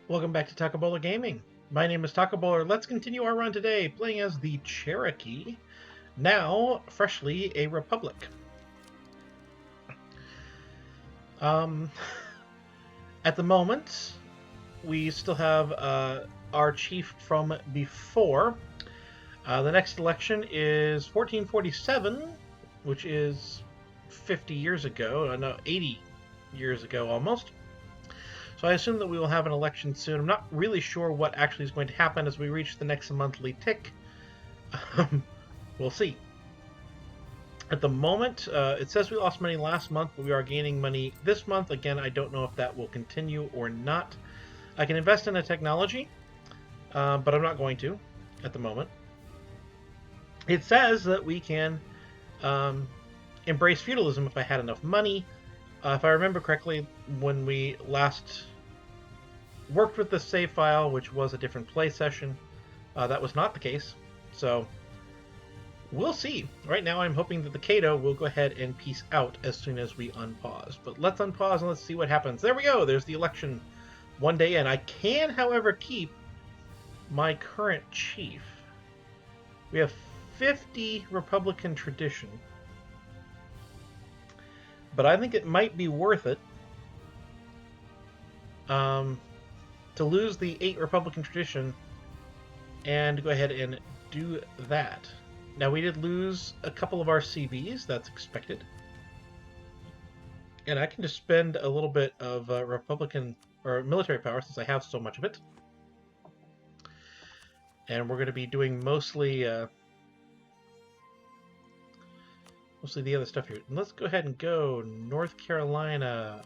Welcome back to Taco Bowler Gaming. My name is Taco Bowler. Let's continue our run today, playing as the Cherokee, now freshly a republic. Um, at the moment, we still have our chief from before. The next election is 1447, which is 50 years ago. No, 80 years ago almost. So I assume that we will have an election soon. I'm not really sure what actually is going to happen as we reach the next monthly tick. We'll see. At the moment, it says we lost money last month, but we are gaining money this month. Again, I don't know if that will continue or not. I can invest in a technology, but I'm not going to at the moment. It says that we can embrace feudalism if I had enough money. If I remember correctly, when we last worked with the save file, which was a different play session, that was not the case. So we'll see. Right now I'm hoping that the Cato will go ahead and peace out as soon as we unpause. But let's unpause and let's see what happens. There we go. There's the election one day in. I can, however, keep my current chief. We have 50 Republican tradition. But I think it might be worth it to lose the 8 Republican tradition and go ahead and do that. Now, we did lose a couple of our CBs. That's expected. And I can just spend a little bit of Republican or military power since I have so much of it. And we're going to be doing mostly the other stuff here. And let's go ahead and go North Carolina,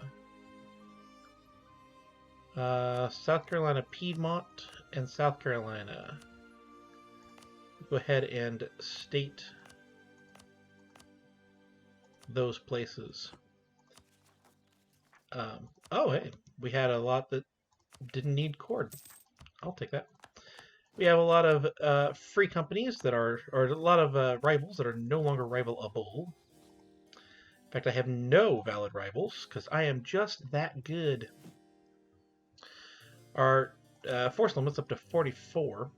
South Carolina, Piedmont, and South Carolina. Go ahead and state those places. Oh, hey, we had a lot that didn't need cord. I'll take that. We have a lot of free companies that are, or a lot of rivals that are no longer rivalable. In fact, I have no valid rivals because I am just that good. Our force limit's up to 44,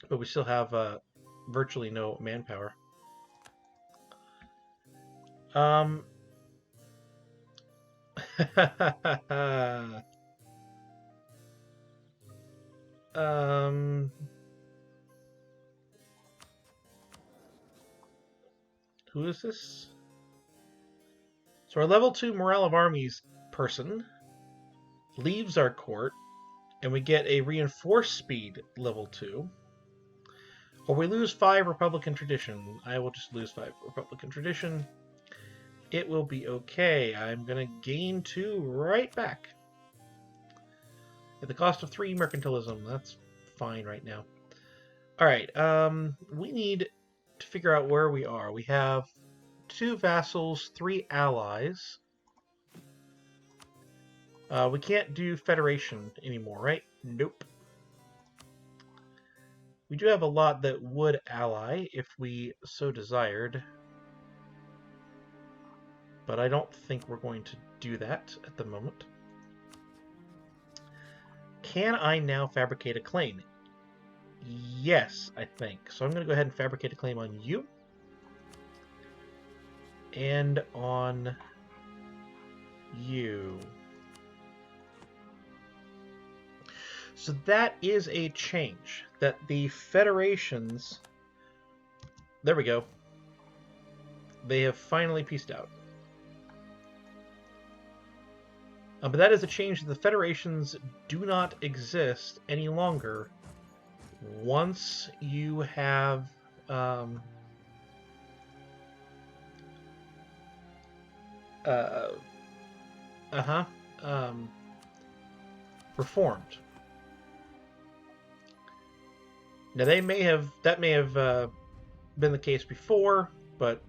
but we still have virtually no manpower. Who is this? So our level 2 morale of armies person leaves our court, and we get a reinforced speed level 2. Or we lose 5 Republican tradition. I will just lose 5 Republican tradition. It will be okay. I'm going to gain 2 right back. At the cost of 3 mercantilism. That's fine right now. Alright, we need to figure out where we are. We have 2 vassals, 3 allies. We can't do federation anymore, right? Nope. We do have a lot that would ally if we so desired. But I don't think we're going to do that at the moment. Can I now fabricate a claim? Yes, I think. So I'm going to go ahead and fabricate a claim on you. And on you. So that is a change. That the federations... There we go. They have finally peaced out. But that is a change that the federations do not exist any longer once you have reformed. Now that may have been the case before, but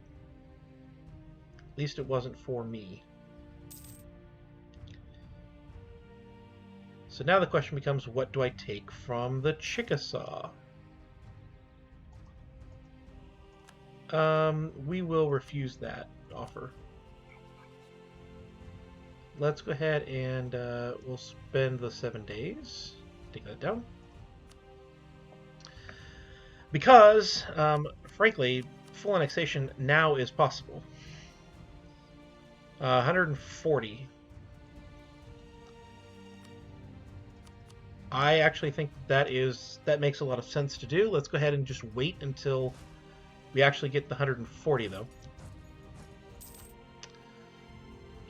at least it wasn't for me. So now the question becomes, what do I take from the Chickasaw? We will refuse that offer. let's go ahead and we'll spend the 7 days. Take that down. Because, frankly, full annexation now is possible. 140. I actually think that makes a lot of sense to do. Let's go ahead and just wait until we actually get the 140, though.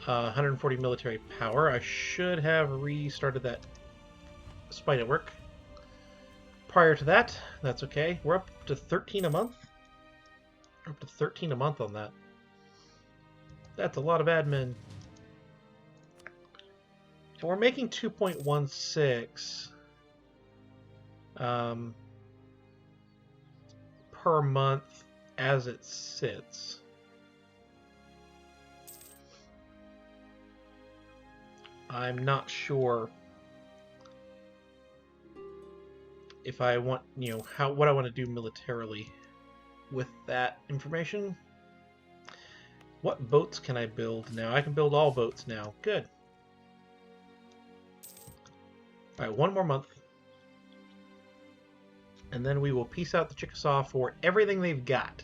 140 military power. I should have restarted that spy network prior to that. That's okay. We're up to 13 a month. We're up to 13 a month on that. That's a lot of admin. And we're making 2.16 per month as it sits. I'm not sure if I want, what I want to do militarily with that information. What boats can I build now? I can build all boats now. Good. Alright, one more month. And then we will peace out the Chickasaw for everything they've got.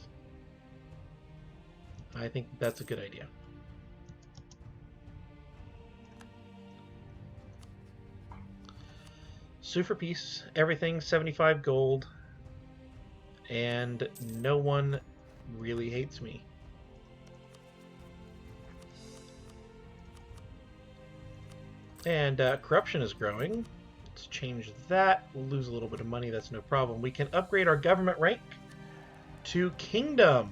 I think that's a good idea. Sue for peace. Everything 75 gold. And no one really hates me. And corruption is growing. Let's change that. We'll lose a little bit of money. That's no problem. We can upgrade our government rank to kingdom.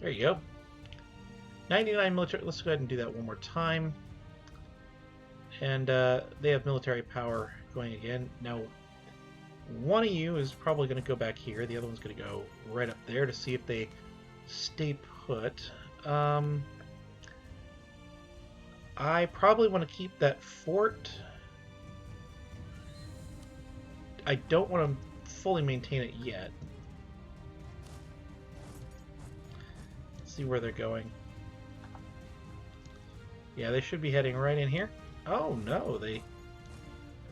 There you go. 99 military. Let's go ahead and do that one more time. And they have military power going again. Now, one of you is probably going to go back here. The other one's going to go right up there to see if they stay put. I probably want to keep that fort. I don't want to fully maintain it yet. Let's see where they're going. Yeah, they should be heading right in here. Oh no, they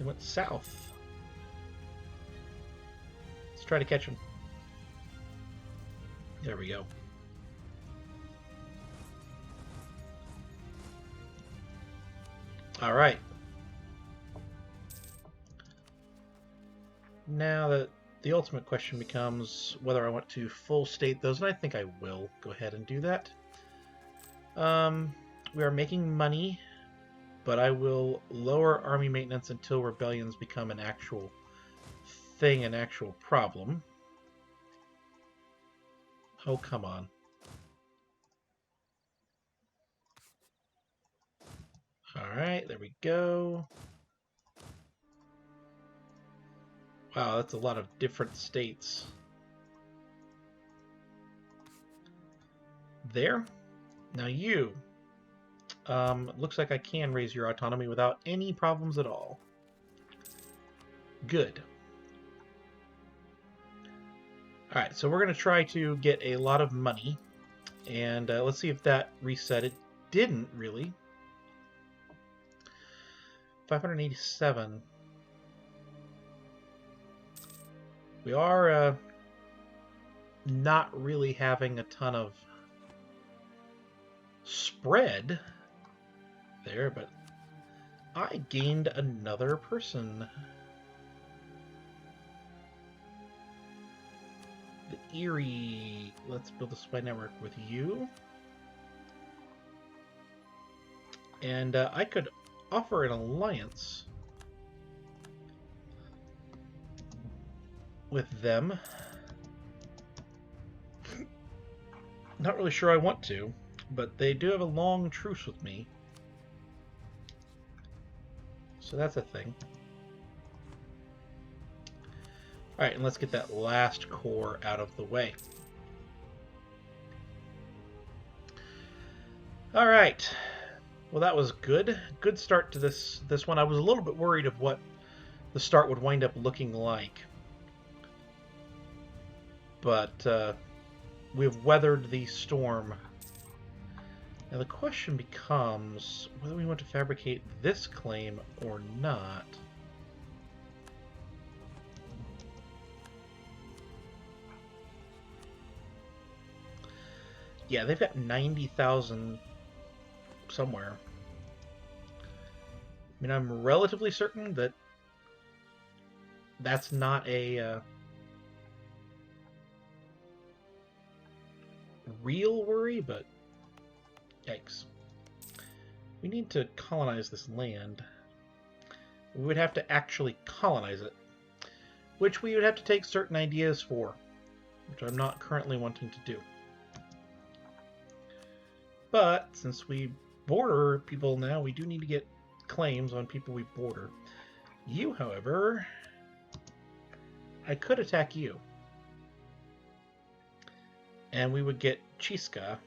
went south. Let's try to catch them. There we go. All right. Now the ultimate question becomes whether I want to full state those, and I think I will go ahead and do that. We are making money, but I will lower army maintenance until rebellions become an actual thing, an actual problem. Oh, come on. Alright, there we go. Wow, that's a lot of different states. There. Now you. Looks like I can raise your autonomy without any problems at all. Good. Alright, so we're going to try to get a lot of money. And let's see if that reset. It didn't, really. 587. We are not really having a ton of spread there, but I gained another person. The Erie. Let's build a spy network with you. And I could offer an alliance with them. Not really sure I want to, but they do have a long truce with me. So that's a thing. Alright, and let's get that last core out of the way. Alright. Well, that was good. Good start to this one. I was a little bit worried of what the start would wind up looking like. But we've weathered the storm Now the question becomes whether we want to fabricate this claim or not. Yeah, they've got 90,000 somewhere. I mean, I'm relatively certain that that's not a real worry, but yikes. We need to colonize this land. We would have to actually colonize it, which we would have to take certain ideas for, which I'm not currently wanting to do. But since we border people now, we do need to get claims on people we border. You, however, I could attack you. And we would get Chiska.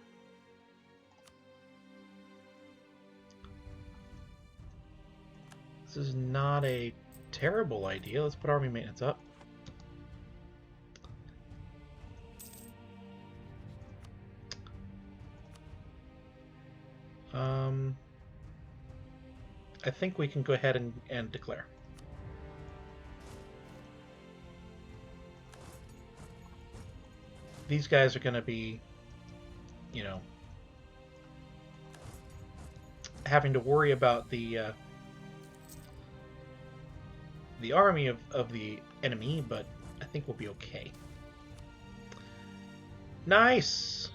This is not a terrible idea. Let's put army maintenance up. I think we can go ahead and declare. These guys are going to be, you know, having to worry about the army of the enemy, but I think we'll be okay. Nice!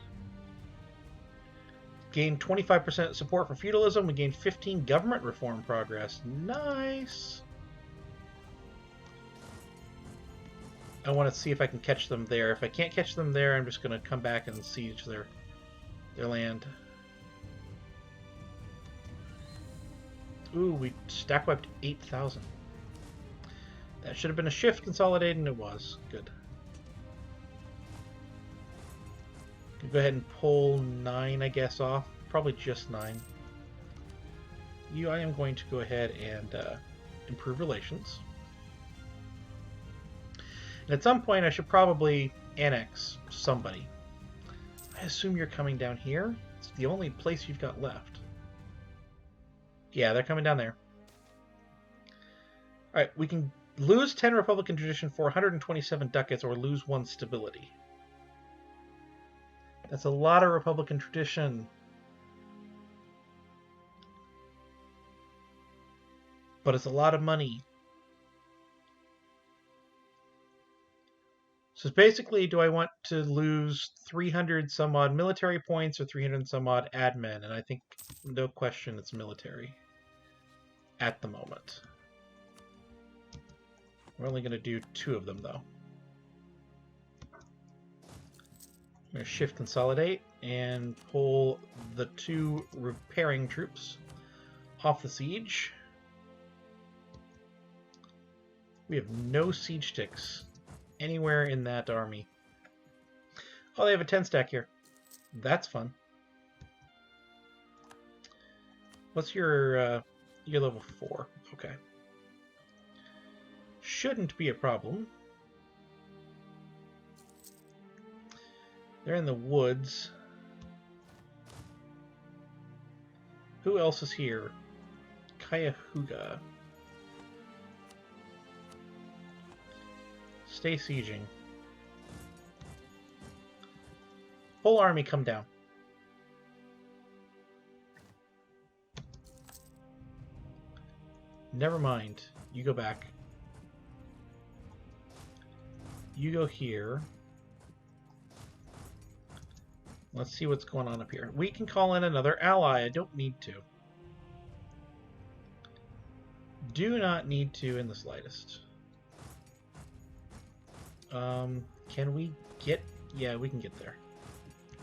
Gained 25% support for feudalism. We gained 15 government reform progress. Nice! I want to see if I can catch them there. If I can't catch them there, I'm just going to come back and siege their land. Ooh, we stack wiped 8,000. That should have been a shift consolidated, and it was. Good. Go ahead and pull 9, I guess, off. Probably just 9. I am going to go ahead and improve relations. And at some point, I should probably annex somebody. I assume you're coming down here. It's the only place you've got left. Yeah, they're coming down there. Alright, we can lose 10 Republican tradition for 127 ducats or lose 1 stability. That's a lot of Republican tradition. But it's a lot of money. So basically, do I want to lose 300 some odd military points or 300 some odd admin? And I think, no question, it's military at the moment. We're only going to do 2 of them, though. I'm going to shift consolidate and pull the 2 repairing troops off the siege. We have no siege ticks anywhere in that army. Oh, they have a 10 stack here. That's fun. What's your level 4? Okay. Shouldn't be a problem. They're in the woods. Who else is here? Cuyahoga. Stay sieging. Whole army come down. Never mind. You go back. You go here. Let's see what's going on up here. We can call in another ally. I don't need to. Do not need to in the slightest. Can we get... Yeah, we can get there.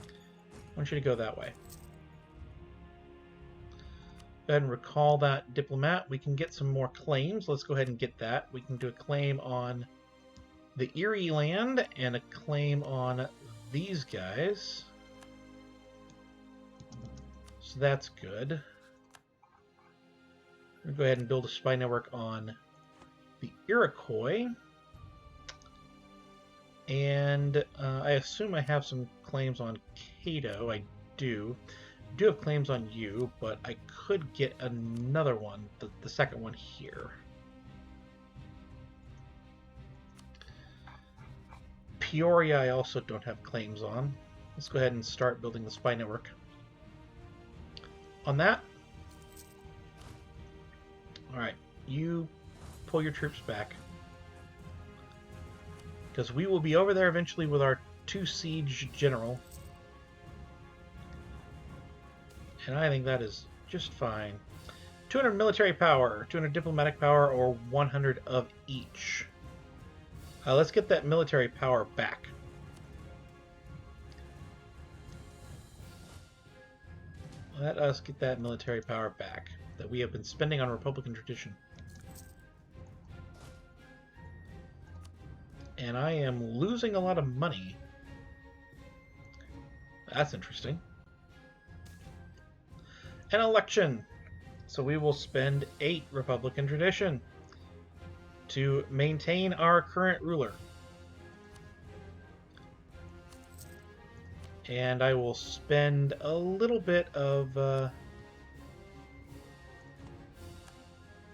I want you to go that way. Go ahead and recall that diplomat. We can get some more claims. Let's go ahead and get that. We can do a claim on the Erie land and a claim on these guys. So that's good. We'll go ahead and build a spy network on the Iroquois. And I assume I have some claims on Cato. I do. do have claims on you, but I could get another one, the second one here. Peoria I also don't have claims on. Let's go ahead and start building the spy network. On that, alright, you pull your troops back. Because we will be over there eventually with our 2 siege general. And I think that is just fine. 200 military power, 200 diplomatic power, or 100 of each. Let's get that military power back. Let us get that military power back that we have been spending on Republican tradition. And I am losing a lot of money. That's interesting. An election. So we will spend 8 Republican tradition to maintain our current ruler. And I will spend a little bit of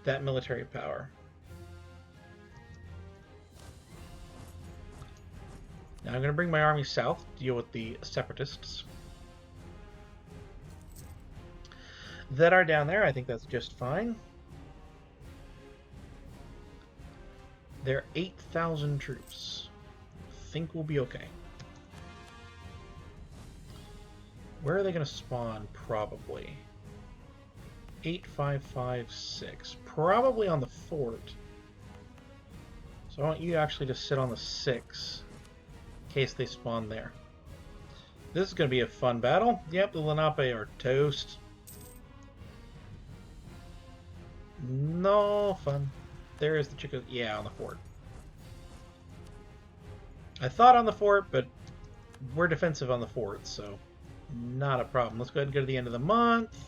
that military power. Now I'm going to bring my army south to deal with the separatists that are down there. I think that's just fine. They're 8,000 troops. I think we'll be okay. Where are they going to spawn? Probably 8556. Probably on the fort. So I want you actually to sit on the 6 in case they spawn there. This is going to be a fun battle. Yep, the Lenape are toast. No fun. There is the chicken. Yeah, on the fort. I thought on the fort, but we're defensive on the fort, so not a problem. Let's go ahead and go to the end of the month.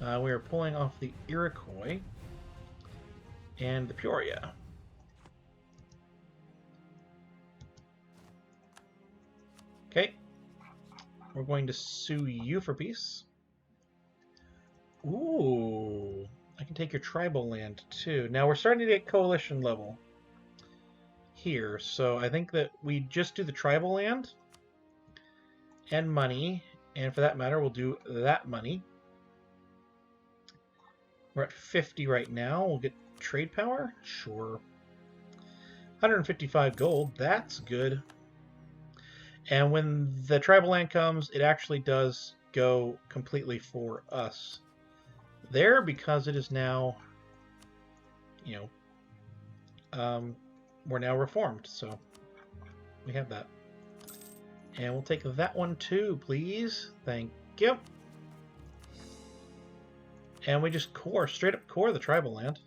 We are pulling off the Iroquois and the Peoria. Okay. We're going to sue you for peace. Ooh. I can take your tribal land too. Now we're starting to get coalition level here, so I think that we just do the tribal land and money, and for that matter we'll do that money. We're at 50 right now. We'll get trade power? Sure. 155 gold, that's good. And when the tribal land comes, it actually does go completely for us there, because it is now, you know, we're now reformed, so we have that. And we'll take that one too, please. Thank you. And we just core, straight up core the tribal land.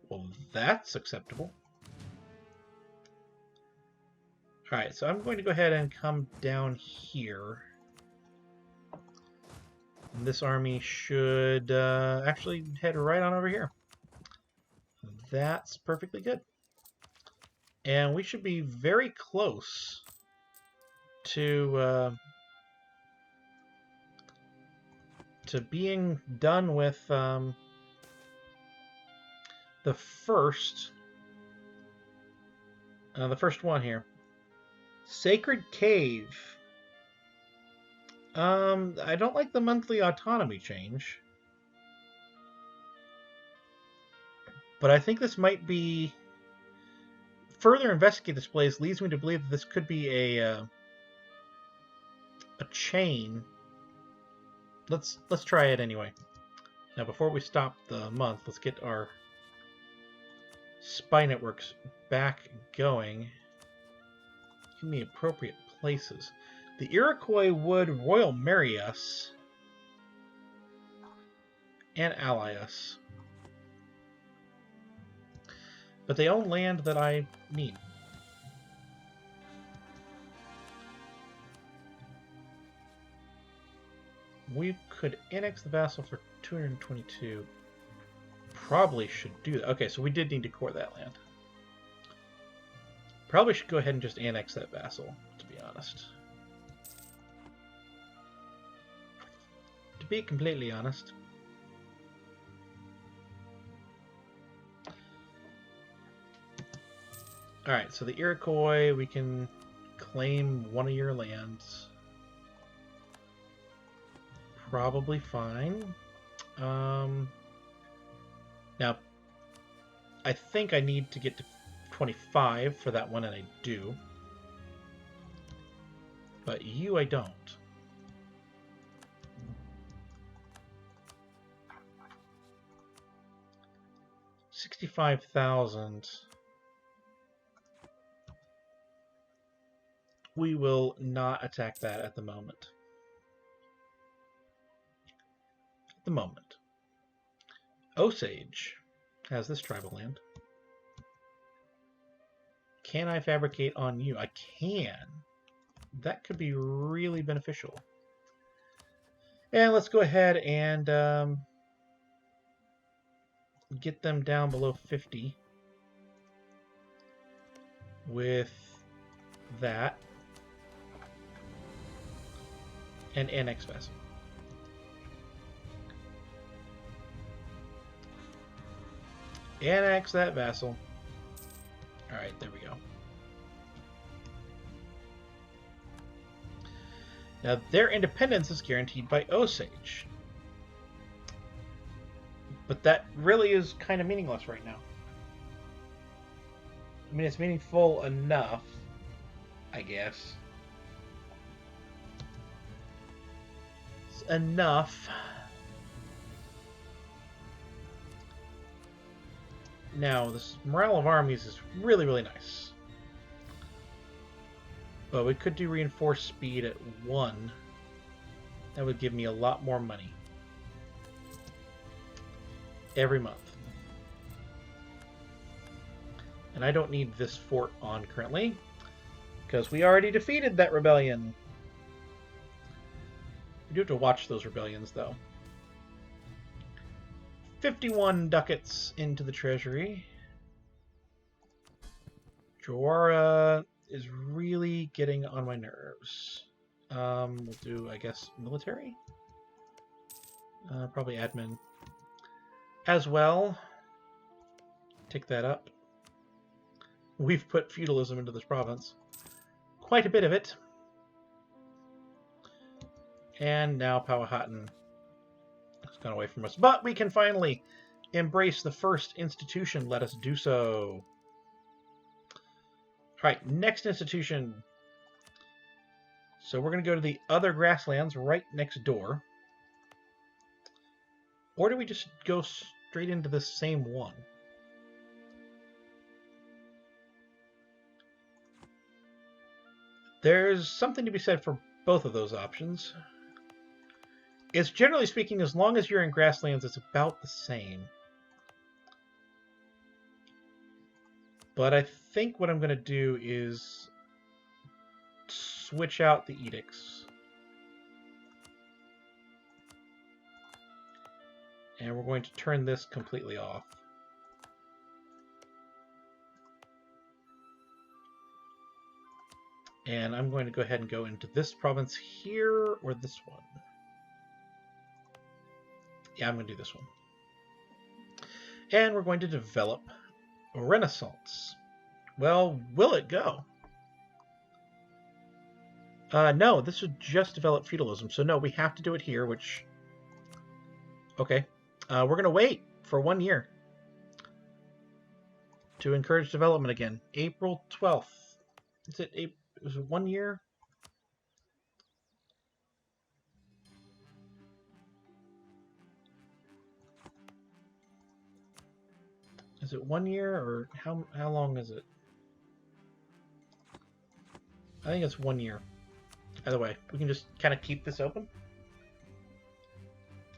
Well, that's acceptable. Alright, so I'm going to go ahead and come down here. And this army should actually head right on over here. That's perfectly good. And we should be very close to being done with the first one here. Sacred Cave. I don't like the monthly autonomy change, but I think this might be, further investigate this place leads me to believe that this could be a chain. Let's try it anyway. Now, before we stop the month, let's get our spy networks back going in the appropriate places. The Iroquois would royal marry us and ally us, but they own land that I need. We could annex the vassal for 222. Probably should do that. Okay, so we did need to core that land. Probably should go ahead and just annex that vassal, to be honest. be completely honest. Alright, so the Iroquois, we can claim one of your lands. Probably fine. Now, I think I need to get to 25 for that one, and I do. But you, I don't. $65,000. We will not attack that at the moment. At the moment. Osage has this tribal land. Can I fabricate on you? I can. That could be really beneficial. And let's go ahead and get them down below 50 with that. And annex vessel. Annex that vassal. Alright, there we go. Now, their independence is guaranteed by Osage. But that really is kind of meaningless right now. I mean, it's meaningful enough, I guess. It's enough. Now, this morale of armies is really, really nice. But we could do reinforced speed at 1. That would give me a lot more money. Every month. And I don't need this fort on currently, because we already defeated that rebellion. We do have to watch those rebellions, though. 51 ducats into the treasury. Jawara is really getting on my nerves. We'll do, I guess, military? Probably admin. As well. Take that up. We've put feudalism into this province. Quite a bit of it. And now Powhatan has gone away from us. But we can finally embrace the first institution. Let us do so. Alright, next institution. So we're going to go to the other grasslands right next door. Or do we just go straight into the same one? There's something to be said for both of those options. It's generally speaking, as long as you're in grasslands, it's about the same. But I think what I'm going to do is switch out the edicts. And we're going to turn this completely off. And I'm going to go ahead and go into this province here, or this one. Yeah, I'm going to do this one. And we're going to develop a Renaissance. Well, will it go? No, this would just develop feudalism. So no, we have to do it here, which... Okay. We're going to wait for 1 year to encourage development again. April 12th. Is it 1 year? Is it 1 year, or how long is it? I think it's 1 year. Either way, we can just kind of keep this open.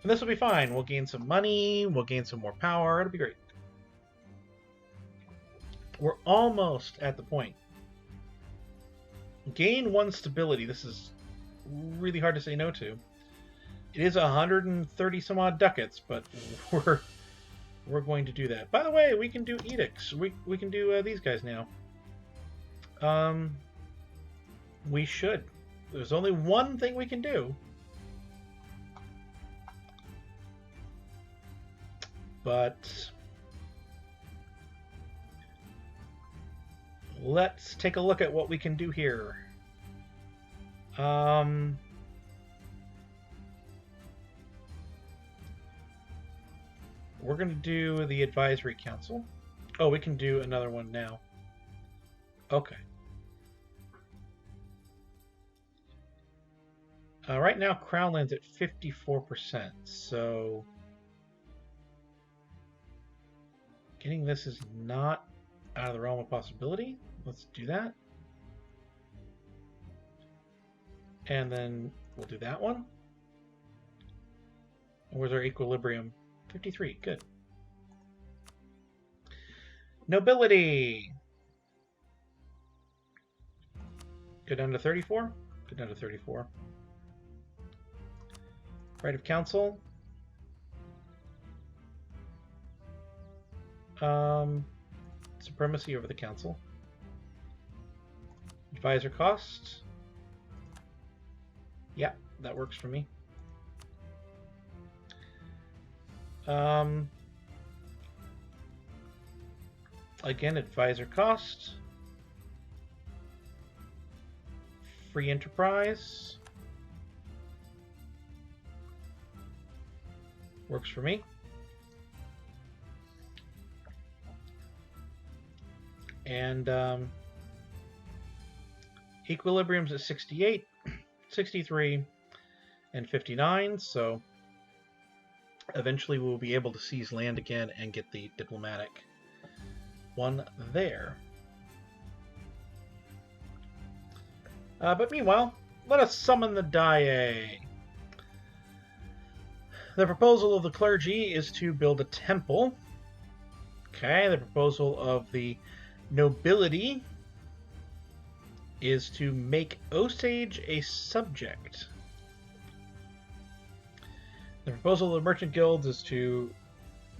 And this will be fine. We'll gain some money, we'll gain some more power, it'll be great. We're almost at the point. Gain 1 stability. This is really hard to say no to. It is 130 some odd ducats, but we're going to do that. By the way, we can do edicts. We can do these guys now. We should. There's only one thing we can do. but let's take a look at what we can do here. We're going to do the advisory council. Oh, we can do another one now. Okay. Right now, Crown Land's at 54%, so getting this is not out of the realm of possibility. Let's do that. And then we'll do that one. Where's our equilibrium? 53, good. Nobility. Go down to 34. Go down to 34. Right of council. Supremacy over the council. Advisor cost. Yeah, that works for me. Again, advisor cost. Free enterprise. Works for me. And equilibrium's at 68, 63, and 59, so eventually we'll be able to seize land again and get the diplomatic one there. But meanwhile, let us summon the Dai. The proposal of the clergy is to build a temple. Okay, the proposal of the nobility is to make Osage a subject. The proposal of the merchant guilds is to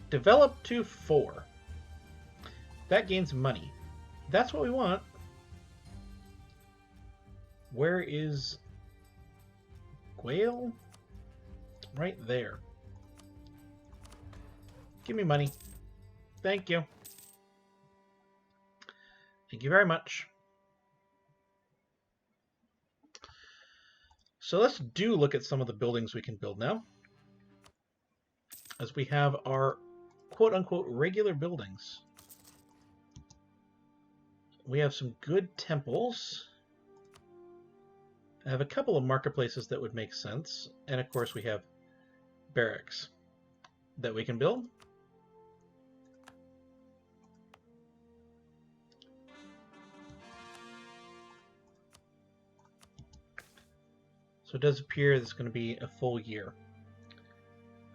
develop to 4. That gains money. That's what we want. Where is Gwale? Right there. Give me money. Thank you. Thank you very much. So let's look at some of the buildings we can build now, as we have our quote-unquote regular buildings. We have some good temples. I have a couple of marketplaces that would make sense, and of course we have barracks that we can build. So it does appear it's going to be a full year.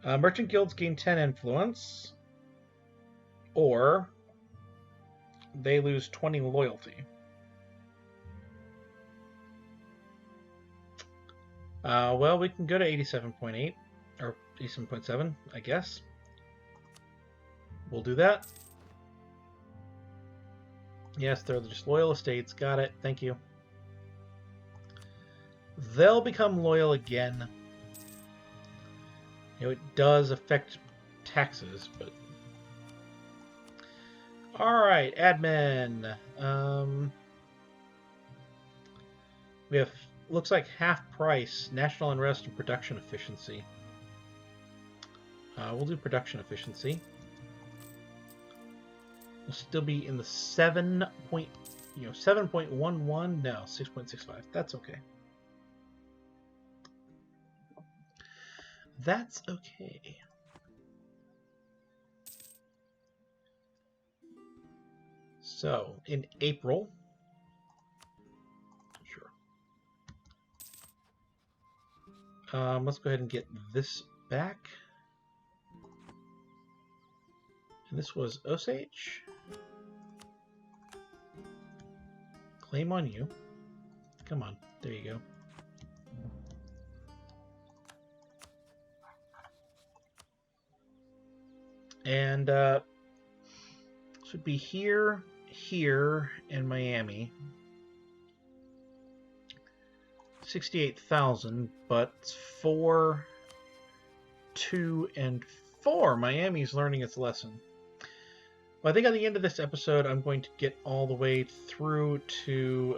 Merchant guilds gain 10 influence, or they lose 20 loyalty. Well, we can go to 87.8, or 87.7, I guess. We'll do that. Yes, they're just loyal estates. Got it. Thank you. They'll become loyal again. You know, it does affect taxes, but... Alright, admin. We have, looks like half price, national unrest, and production efficiency. We'll do production efficiency. We'll still be in the 7.11? No, 6.65. That's okay. That's okay. So, in April, sure. Let's go ahead and get this back. And this was Osage. Claim on you. Come on, there you go. And should be here, here, and Miami. 68,000, but 4, 2, and 4. Miami's learning its lesson. Well, I think at the end of this episode, I'm going to get all the way through to...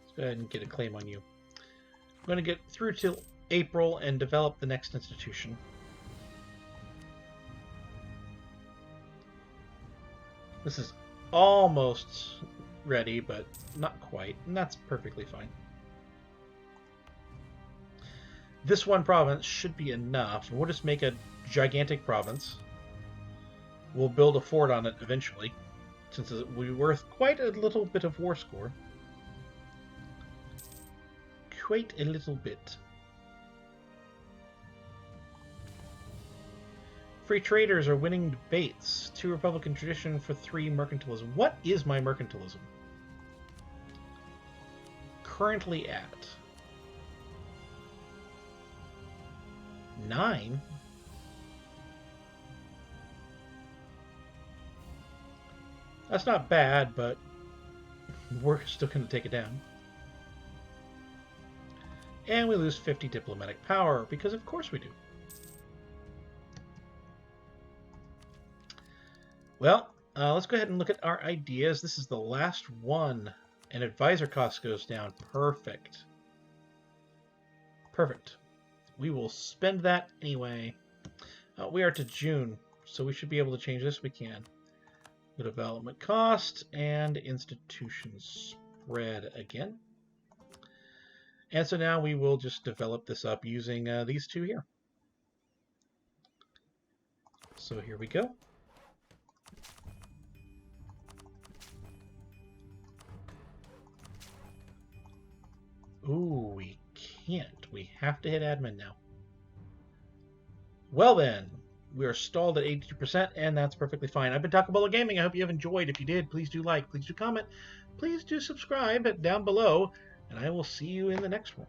let's go ahead and get a claim on you. I'm going to get through till April and develop the next institution. This is almost ready, but not quite, and that's perfectly fine. This one province should be enough. We'll just make a gigantic province. We'll build a fort on it eventually, since it will be worth quite a little bit of war score. Quite a little bit. Free traders are winning debates. 2 Republican tradition for 3 mercantilism. What is my mercantilism? Currently at 9. That's not bad, but we're still going to take it down. And we lose 50 diplomatic power, because of course we do. Well, let's go ahead and look at our ideas. This is the last one, and advisor cost goes down. Perfect. Perfect. We will spend that anyway. We are to June, so we should be able to change this. We can. The development cost and institution spread again. And so now we will just develop this up using these 2 here. So here we go. Ooh, we can't. We have to hit admin now. Well then, we are stalled at 82%, and that's perfectly fine. I've been Taco Bolo Gaming. I hope you have enjoyed. If you did, please do like, please do comment, please do subscribe down below, and I will see you in the next one.